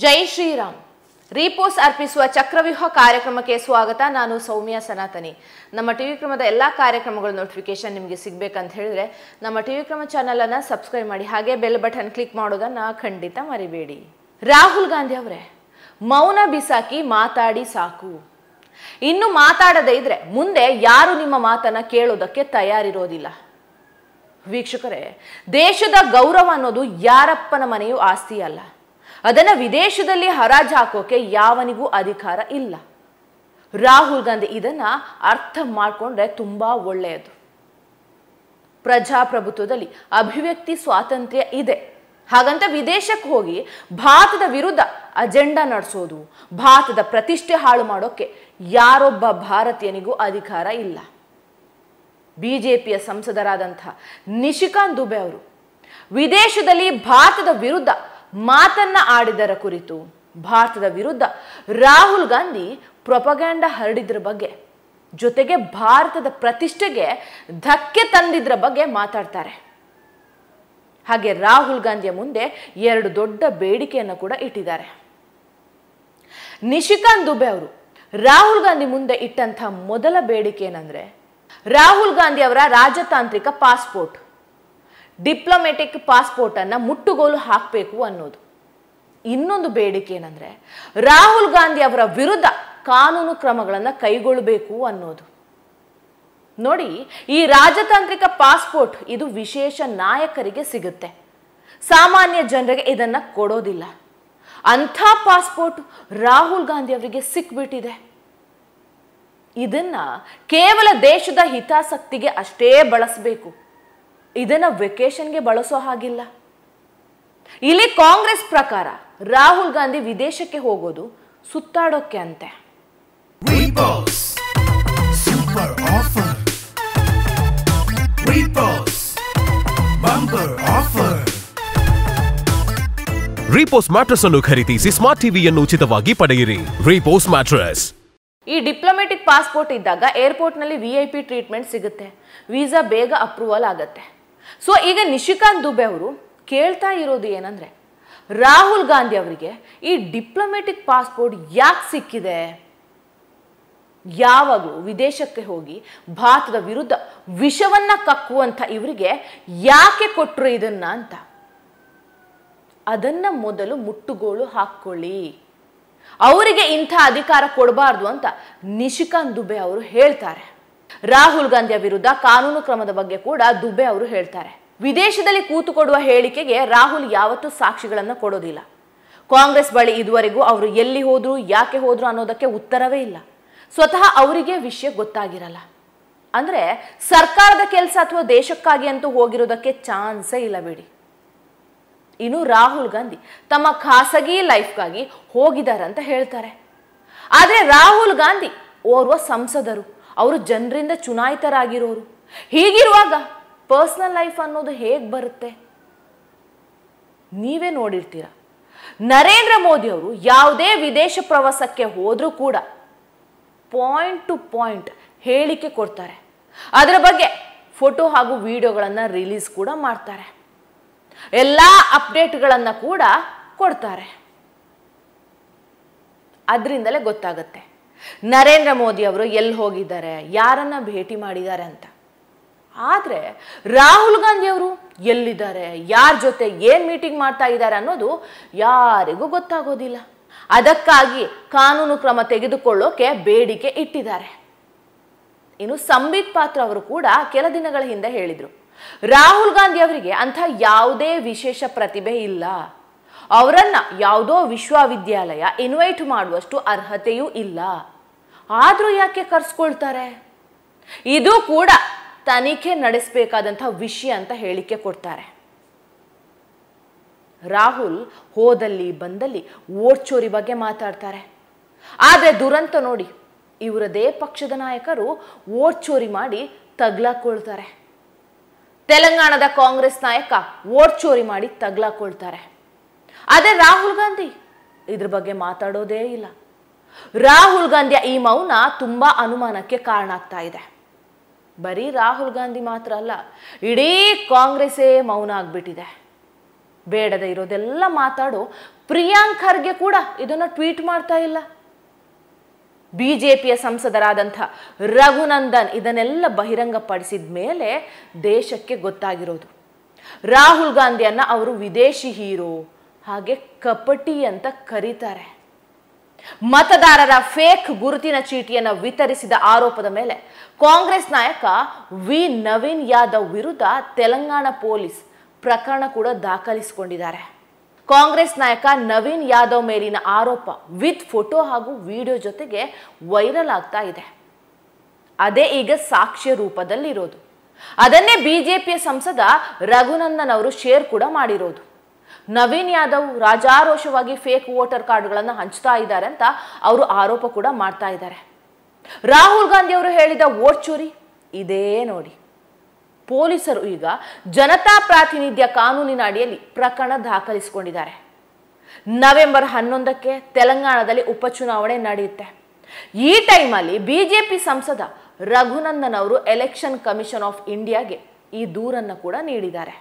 ಜೈ ಶ್ರೀರಾಮ್. ರೀಪೋಸ್ ಅರ್ಪಿಸುವ ಚಕ್ರವ್ಯೂಹ ಕಾರ್ಯಕ್ರಮಕ್ಕೆ ಸ್ವಾಗತ. ನಾನು ಸೌಮ್ಯ ಸನಾತನಿ. ನಮ್ಮ ಟಿವಿ ಕ್ರಮದ ಎಲ್ಲ ಕಾರ್ಯಕ್ರಮಗಳ ನೋಟಿಫಿಕೇಶನ್ ನಿಮಗೆ ಸಿಗಬೇಕಂತ ಹೇಳಿದ್ರೆ ನಮ್ಮ ಟಿವಿ ಕ್ರಮ ಚಾನಲ್ ಅನ್ನು ಸಬ್ಸ್ಕ್ರೈಬ್ ಮಾಡಿ, ಹಾಗೆ ಬೆಲ್ ಬಟನ್ ಕ್ಲಿಕ್ ಮಾಡೋದನ್ನ ಖಂಡಿತ ಮರಿಬೇಡಿ. ರಾಹುಲ್ ಗಾಂಧಿ ಅವರೇ, ಮೌನ ಬಿಸಾಕಿ ಮಾತಾಡಿ ಸಾಕು. ಇನ್ನು ಮಾತಾಡದೇ ಇದ್ರೆ ಮುಂದೆ ಯಾರು ನಿಮ್ಮ ಮಾತನ್ನ ಕೇಳೋದಕ್ಕೆ ತಯಾರಿರೋದಿಲ್ಲ. ವೀಕ್ಷಕರೇ, ದೇಶದ ಗೌರವ ಅನ್ನೋದು ಯಾರಪ್ಪನ ಮನೆಯೂ ಆಸ್ತಿ ಅಲ್ಲ. ಅದನ್ನು ವಿದೇಶದಲ್ಲಿ ಹರಾಜು ಹಾಕೋಕೆ ಯಾವನಿಗೂ ಅಧಿಕಾರ ಇಲ್ಲ. ರಾಹುಲ್ ಗಾಂಧಿ ಇದನ್ನ ಅರ್ಥ ಮಾಡಿಕೊಂಡ್ರೆ ತುಂಬಾ ಒಳ್ಳೆಯದು. ಪ್ರಜಾಪ್ರಭುತ್ವದಲ್ಲಿ ಅಭಿವ್ಯಕ್ತಿ ಸ್ವಾತಂತ್ರ್ಯ ಇದೆ. ಹಾಗಂತ ವಿದೇಶಕ್ಕೆ ಹೋಗಿ ಭಾರತದ ವಿರುದ್ಧ ಅಜೆಂಡಾ ನಡೆಸೋದು, ಭಾರತದ ಪ್ರತಿಷ್ಠೆ ಹಾಳು ಮಾಡೋಕೆ ಯಾರೊಬ್ಬ ಭಾರತೀಯನಿಗೂ ಅಧಿಕಾರ ಇಲ್ಲ. ಬಿಜೆಪಿಯ ಸಂಸದರಾದಂತಹ ನಿಶಿಕಾಂತ್ ದುಬೆ ಅವರು ವಿದೇಶದಲ್ಲಿ ಭಾರತದ ವಿರುದ್ಧ ಮಾತನ್ನ ಆಡಿದರ ಕುರಿತು, ಭಾರತದ ವಿರುದ್ಧ ರಾಹುಲ್ ಗಾಂಧಿ ಪ್ರೊಪಗ್ಯಾಂಡಾ ಹರಡಿದ್ರ ಬಗ್ಗೆ, ಜೊತೆಗೆ ಭಾರತದ ಪ್ರತಿಷ್ಠೆಗೆ ಧಕ್ಕೆ ತಂದಿದ್ರ ಬಗ್ಗೆ ಮಾತಾಡ್ತಾರೆ. ಹಾಗೆ ರಾಹುಲ್ ಗಾಂಧಿಯ ಮುಂದೆ ಎರಡು ದೊಡ್ಡ ಬೇಡಿಕೆಯನ್ನು ಕೂಡ ಇಟ್ಟಿದ್ದಾರೆ. ನಿಶಿಕಾಂತ್ ದುಬೆ ಅವರು ರಾಹುಲ್ ಗಾಂಧಿ ಮುಂದೆ ಇಟ್ಟಂತ ಮೊದಲ ಬೇಡಿಕೆ ಏನಂದ್ರೆ, ರಾಹುಲ್ ಗಾಂಧಿ ಅವರ ರಾಜತಾಂತ್ರಿಕ ಪಾಸ್ಪೋರ್ಟ್, ಡಿಪ್ಲೊಮ್ಯಾಟಿಕ್ ಪಾಸ್ಪೋರ್ಟ್ ಅನ್ನ ಮುಟ್ಟುಗೋಲು ಹಾಕಬೇಕು ಅನ್ನೋದು. ಇನ್ನೊಂದು ಬೇಡಿಕೆ ಏನಂದ್ರೆ, ರಾಹುಲ್ ಗಾಂಧಿ ಅವರ ವಿರುದ್ಧ ಕಾನೂನು ಕ್ರಮಗಳನ್ನು ಕೈಗೊಳ್ಳಬೇಕು ಅನ್ನೋದು. ನೋಡಿ, ಈ ರಾಜತಾಂತ್ರಿಕ ಪಾಸ್ಪೋರ್ಟ್ ಇದು ವಿಶೇಷ ನಾಯಕರಿಗೆ ಸಿಗುತ್ತೆ, ಸಾಮಾನ್ಯ ಜನರಿಗೆ ಇದನ್ನ ಕೊಡೋದಿಲ್ಲ. ಅಂಥ ಪಾಸ್ಪೋರ್ಟ್ ರಾಹುಲ್ ಗಾಂಧಿ ಅವರಿಗೆ ಸಿಕ್ಬಿಟ್ಟಿದೆ. ಇದನ್ನ ಕೇವಲ ದೇಶದ ಹಿತಾಸಕ್ತಿಗೆ ಅಷ್ಟೇ ಬಳಸಬೇಕು, ಇದನ್ನ ವೆಕೇಶನ್ಗೆ ಬಳಸೋ ಹಾಗಿಲ್ಲ. ಇಲ್ಲಿ ಕಾಂಗ್ರೆಸ್ ಪ್ರಕಾರ ರಾಹುಲ್ ಗಾಂಧಿ ವಿದೇಶಕ್ಕೆ ಹೋಗೋದು ಸುತ್ತಾಡೋಕೆ ಅಂತೆ. ರೀಪೋಸ್ ಮ್ಯಾಟ್ರೆಸ್ ಅನ್ನು ಖರೀದಿಸಿ ಸ್ಮಾರ್ಟ್ ಟಿವಿಯನ್ನು ಉಚಿತವಾಗಿ ಪಡೆಯಿರಿ. ರೀಪೋಸ್ ಮ್ಯಾಟ್ರೆಸ್. ಈ ಡಿಪ್ಲೊಮ್ಯಾಟಿಕ್ ಪಾಸ್ಪೋರ್ಟ್ ಇದ್ದಾಗ ಏರ್ಪೋರ್ಟ್ ನಲ್ಲಿ VIP ಟ್ರೀಟ್ಮೆಂಟ್ ಸಿಗುತ್ತೆ, ವೀಸಾ ಬೇಗ ಅಪ್ರೂವಲ್ ಆಗುತ್ತೆ. ಸೊ ಈಗ ನಿಶಿಕಾಂತ್ ದುಬೆ ಅವರು ಕೇಳ್ತಾ ಇರೋದು ಏನಂದ್ರೆ, ರಾಹುಲ್ ಗಾಂಧಿ ಅವರಿಗೆ ಈ ಡಿಪ್ಲೊಮ್ಯಾಟಿಕ್ ಪಾಸ್ಪೋರ್ಟ್ ಯಾಕೆ ಸಿಕ್ಕಿದೆ? ಯಾವಾಗಲೂ ವಿದೇಶಕ್ಕೆ ಹೋಗಿ ಭಾರತದ ವಿರುದ್ಧ ವಿಷವನ್ನ ಕಕ್ಕುವಂತ ಇವರಿಗೆ ಯಾಕೆ ಕೊಟ್ಟರು ಇದನ್ನ ಅಂತ. ಅದನ್ನ ಮೊದಲು ಮುಟ್ಟುಗೋಲು ಹಾಕೊಳ್ಳಿ. ಅವರಿಗೆ ಇಂಥ ಅಧಿಕಾರ ಕೊಡಬಾರ್ದು ಅಂತ ನಿಶಿಕಾಂತ್ ದುಬೆ ಅವರು ಹೇಳ್ತಾರೆ. ರಾಹುಲ್ ಗಾಂಧಿಯ ವಿರುದ್ಧ ಕಾನೂನು ಕ್ರಮದ ಬಗ್ಗೆ ಕೂಡ ದುಬೆ ಅವರು ಹೇಳ್ತಾರೆ. ವಿದೇಶದಲ್ಲಿ ಕೂತುಕೊಡುವ ಹೇಳಿಕೆಗೆ ರಾಹುಲ್ ಯಾವತ್ತೂ ಸಾಕ್ಷಿಗಳನ್ನು ಕೊಡೋದಿಲ್ಲ. ಕಾಂಗ್ರೆಸ್ ಬಳಿ ಇದುವರೆಗೂ ಅವರು ಎಲ್ಲಿ ಹೋದ್ರು, ಯಾಕೆ ಹೋದ್ರು ಅನ್ನೋದಕ್ಕೆ ಉತ್ತರವೇ ಇಲ್ಲ. ಸ್ವತಃ ಅವರಿಗೆ ವಿಷಯ ಗೊತ್ತಾಗಿರಲ್ಲ. ಅಂದ್ರೆ ಸರ್ಕಾರದ ಕೆಲಸ ಅಥವಾ ದೇಶಕ್ಕಾಗಿ ಅಂತೂ ಹೋಗಿರೋದಕ್ಕೆ ಚಾನ್ಸೇ ಇಲ್ಲ ಬಿಡಿ. ಇನ್ನು ರಾಹುಲ್ ಗಾಂಧಿ ತಮ್ಮ ಖಾಸಗಿ ಲೈಫ್ಗಾಗಿ ಹೋಗಿದಾರಂತ ಹೇಳ್ತಾರೆ. ಆದರೆ ರಾಹುಲ್ ಗಾಂಧಿ ಓರ್ವ ಸಂಸದರು, ಅವರು ಜನರಿಂದ ಚುನಾಯಿತರಾಗಿರೋರು. ಹೀಗಿರುವಾಗ ಪರ್ಸನಲ್ ಲೈಫ್ ಅನ್ನೋದು ಹೇಗೆ ಬರುತ್ತೆ? ನೀವೇ ನೋಡಿರ್ತೀರ, ನರೇಂದ್ರ ಮೋದಿ ಅವರು ಯಾವುದೇ ವಿದೇಶ ಪ್ರವಾಸಕ್ಕೆ ಹೋದ್ರೂ ಕೂಡ ಪಾಯಿಂಟ್ ಟು ಪಾಯಿಂಟ್ ಹೇಳಿಕೆ ಕೊಡ್ತಾರೆ. ಅದರ ಬಗ್ಗೆ ಫೋಟೋ ಹಾಗೂ ವಿಡಿಯೋಗಳನ್ನು ರಿಲೀಸ್ ಕೂಡ ಮಾಡ್ತಾರೆ. ಎಲ್ಲ ಅಪ್ಡೇಟ್ಗಳನ್ನು ಕೂಡ ಕೊಡ್ತಾರೆ. ಅದರಿಂದಲೇ ಗೊತ್ತಾಗುತ್ತೆ ನರೇಂದ್ರ ಮೋದಿ ಅವರು ಎಲ್ಲಿ ಹೋಗಿದ್ದಾರೆ, ಯಾರನ್ನ ಭೇಟಿ ಮಾಡಿದ್ದಾರೆ ಅಂತ. ಆದರೆ ರಾಹುಲ್ ಗಾಂಧಿ ಅವರು ಎಲ್ಲಿದ್ದಾರೆ, ಯಾರ ಜೊತೆ ಏನು ಮೀಟಿಂಗ್ ಮಾಡ್ತಾ ಇದ್ದಾರೆ ಅನ್ನೋದು ಯಾರಿಗೂ ಗೊತ್ತಾಗೋದಿಲ್ಲ. ಅದಕ್ಕಾಗಿ ಕಾನೂನು ಕ್ರಮ ತೆಗೆದುಕೊಳ್ಳೋಕೆ ಬೇಡಿಕೆ ಇಟ್ಟಿದ್ದಾರೆ. ಇನ್ನು ಸಂಬಿತ್ ಪಾತ್ರ ಅವರು ಕೂಡ ಕೆಲ ದಿನಗಳ ಹಿಂದೆ ಹೇಳಿದರು, ರಾಹುಲ್ ಗಾಂಧಿ ಅವರಿಗೆ ಅಂಥ ಯಾವುದೇ ವಿಶೇಷ ಪ್ರತಿಭೆ ಇಲ್ಲ, ಅವರನ್ನ ಯಾವುದೋ ವಿಶ್ವವಿದ್ಯಾಲಯ ಇನ್ವೈಟ್ ಮಾಡುವಷ್ಟು ಅರ್ಹತೆಯೂ ಇಲ್ಲ, ಆದರೂ ಯಾಕೆ ಕರೆಸ್ಕೊಳ್ತಾರೆ? ಇದು ಕೂಡ ತನಿಖೆ ನಡೆಸಬೇಕಾದಂಥ ವಿಷಯ ಅಂತ ಹೇಳಿಕೆ ಕೊಡ್ತಾರೆ. ರಾಹುಲ್ ಹೋದಲ್ಲಿ ಬಂದಲ್ಲಿ ವೋಟ್ ಚೋರಿ ಬಗ್ಗೆ ಮಾತಾಡ್ತಾರೆ. ಆದರೆ ದುರಂತ ನೋಡಿ, ಇವರದೇ ಪಕ್ಷದ ನಾಯಕರು ವೋಟ್ ಚೋರಿ ಮಾಡಿ ತಗ್ಲಾಕೊಳ್ತಾರೆ. ತೆಲಂಗಾಣದ ಕಾಂಗ್ರೆಸ್ ನಾಯಕ ವೋಟ್ ಚೋರಿ ಮಾಡಿ ತಗ್ಲಾಕೊಳ್ತಾರೆ. ಆದರೆ ರಾಹುಲ್ ಗಾಂಧಿ ಇದ್ರ ಬಗ್ಗೆ ಮಾತಾಡೋದೇ ಇಲ್ಲ. ರಾಹುಲ್ ಗಾಂಧಿಯ ಈ ಮೌನ ತುಂಬಾ ಅನುಮಾನಕ್ಕೆ ಕಾರಣ ಆಗ್ತಾ ಇದೆ. ಬರೀ ರಾಹುಲ್ ಗಾಂಧಿ ಮಾತ್ರ ಅಲ್ಲ, ಇಡೀ ಕಾಂಗ್ರೆಸ್ಸೇ ಮೌನ ಆಗ್ಬಿಟ್ಟಿದೆ. ಬೇಡದ ಇರೋದೆಲ್ಲ ಮಾತಾಡೋ ಪ್ರಿಯಾಂಕ್ ಖರ್ಗೆ ಕೂಡ ಇದನ್ನು ಟ್ವೀಟ್ ಮಾಡ್ತಾ ಇಲ್ಲ. ಬಿಜೆಪಿಯ ಸಂಸದರಾದಂಥ ರಘುನಂದನ್ ಇದನ್ನೆಲ್ಲ ಬಹಿರಂಗಪಡಿಸಿದ ಮೇಲೆ ದೇಶಕ್ಕೆ ಗೊತ್ತಾಗಿರೋದು. ರಾಹುಲ್ ಗಾಂಧಿಯನ್ನ ಅವರು ವಿದೇಶಿ ಹೀರೋ, ಹಾಗೆ ಕಪಟಿ ಅಂತ ಕರೀತಾರೆ. ಮತದಾರರ ಫೇಕ್ ಗುರುತಿನ ಚೀಟಿಯನ್ನು ವಿತರಿಸಿದ ಆರೋಪದ ಮೇಲೆ ಕಾಂಗ್ರೆಸ್ ನಾಯಕ ವಿ ನವೀನ್ ಯಾದವ್ ವಿರುದ್ಧ ತೆಲಂಗಾಣ ಪೊಲೀಸ್ ಪ್ರಕರಣ ಕೂಡ ದಾಖಲಿಸಿಕೊಂಡಿದ್ದಾರೆ. ಕಾಂಗ್ರೆಸ್ ನಾಯಕ ನವೀನ್ ಯಾದವ್ ಮೇಲಿನ ಆರೋಪ ವಿತ್ ಫೋಟೋ ಹಾಗೂ ವಿಡಿಯೋ ಜೊತೆಗೆ ವೈರಲ್ ಆಗ್ತಾ ಇದೆ. ಅದೇ ಈಗ ಸಾಕ್ಷ್ಯ ರೂಪದಲ್ಲಿರೋದು. ಅದನ್ನೇ ಬಿಜೆಪಿಯ ಸಂಸದ ರಘುನಂದನ್ ಅವರು ಶೇರ್ ಕೂಡ ಮಾಡಿರೋದು. ನವೀನ್ ಯಾದವ್ ರಾಜಾರೋಷವಾಗಿ ಫೇಕ್ ವೋಟರ್ ಕಾರ್ಡ್ಗಳನ್ನು ಹಂಚ್ತಾ ಇದ್ದಾರೆ ಅಂತ ಅವರು ಆರೋಪ ಕೂಡ ಮಾಡ್ತಾ ಇದ್ದಾರೆ. ರಾಹುಲ್ ಗಾಂಧಿ ಅವರು ಹೇಳಿದ ವೋಟ್ ಚೋರಿ ಇದೇ ನೋಡಿ. ಪೊಲೀಸರು ಈಗ ಜನತಾ ಪ್ರಾತಿನಿಧ್ಯ ಕಾನೂನಿನ ಅಡಿಯಲ್ಲಿ ಪ್ರಕರಣ ದಾಖಲಿಸಿಕೊಂಡಿದ್ದಾರೆ. ನವೆಂಬರ್ 11ಕ್ಕೆ ತೆಲಂಗಾಣದಲ್ಲಿ ಉಪಚುನಾವಣೆ ನಡೆಯುತ್ತೆ. ಈ ಟೈಮಲ್ಲಿ ಬಿಜೆಪಿ ಸಂಸದ ರಘುನಂದನ್ ಅವರು ಎಲೆಕ್ಷನ್ ಕಮಿಷನ್ ಆಫ್ ಇಂಡಿಯಾಗೆ ಈ ದೂರನ್ನು ಕೂಡ ನೀಡಿದ್ದಾರೆ.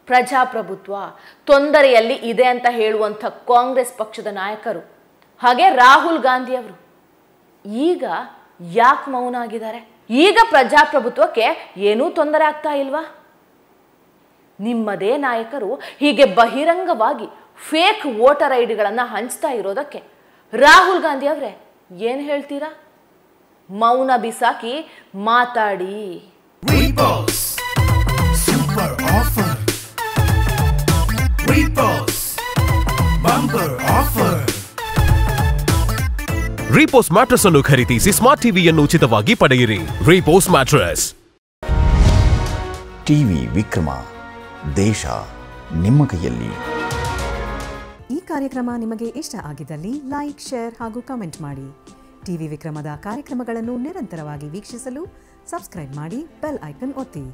ಪ್ರಜಾಪ್ರಭುತ್ವ ತೊಂದರೆಯಲ್ಲಿ ಇದೆ ಅಂತ ಹೇಳುವಂಥ ಕಾಂಗ್ರೆಸ್ ಪಕ್ಷದ ನಾಯಕರು ಹಾಗೆ ರಾಹುಲ್ ಗಾಂಧಿ ಅವರು ಈಗ ಯಾಕೆ ಮೌನ ಆಗಿದ್ದಾರೆ? ಈಗ ಪ್ರಜಾಪ್ರಭುತ್ವಕ್ಕೆ ಏನೂ ತೊಂದರೆ ಆಗ್ತಾ ಇಲ್ವಾ? ನಿಮ್ಮದೇ ನಾಯಕರು ಹೀಗೆ ಬಹಿರಂಗವಾಗಿ ಫೇಕ್ ವೋಟರ್ ಐಡಿಗಳನ್ನು ಹಂಚ್ತಾ ಇರೋದಕ್ಕೆ ರಾಹುಲ್ ಗಾಂಧಿ ಅವರೇ ಏನು ಹೇಳ್ತೀರಾ? ಮೌನ ಬಿಸಾಕಿ ಮಾತಾಡಿ. ರೀಪೋಸ್ ಮ್ಯಾಟ್ರೆಸ್ ಅನ್ನು ಖರೀದಿಸಿ ಸ್ಮಾರ್ಟ್ ಟಿವಿಯನ್ನು ಉಚಿತವಾಗಿ ಪಡೆಯಿರಿ. ರೀಪೋಸ್ ಮ್ಯಾಟ್ರೆಸ್. ಟಿವಿ ವಿಕ್ರಮ, ದೇಶ ನಿಮ್ಮ ಕೈಯಲ್ಲಿ. ಈ ಕಾರ್ಯಕ್ರಮ ನಿಮಗೆ ಇಷ್ಟ ಆಗಿದ್ದಲ್ಲಿ ಲೈಕ್, ಶೇರ್ ಹಾಗೂ ಕಮೆಂಟ್ ಮಾಡಿ. ಟಿವಿ ವಿಕ್ರಮದ ಕಾರ್ಯಕ್ರಮಗಳನ್ನು ನಿರಂತರವಾಗಿ ವೀಕ್ಷಿಸಲು ಸಬ್ಸ್ಕ್ರೈಬ್ ಮಾಡಿ, ಬೆಲ್ ಐಕನ್ ಒತ್ತಿ.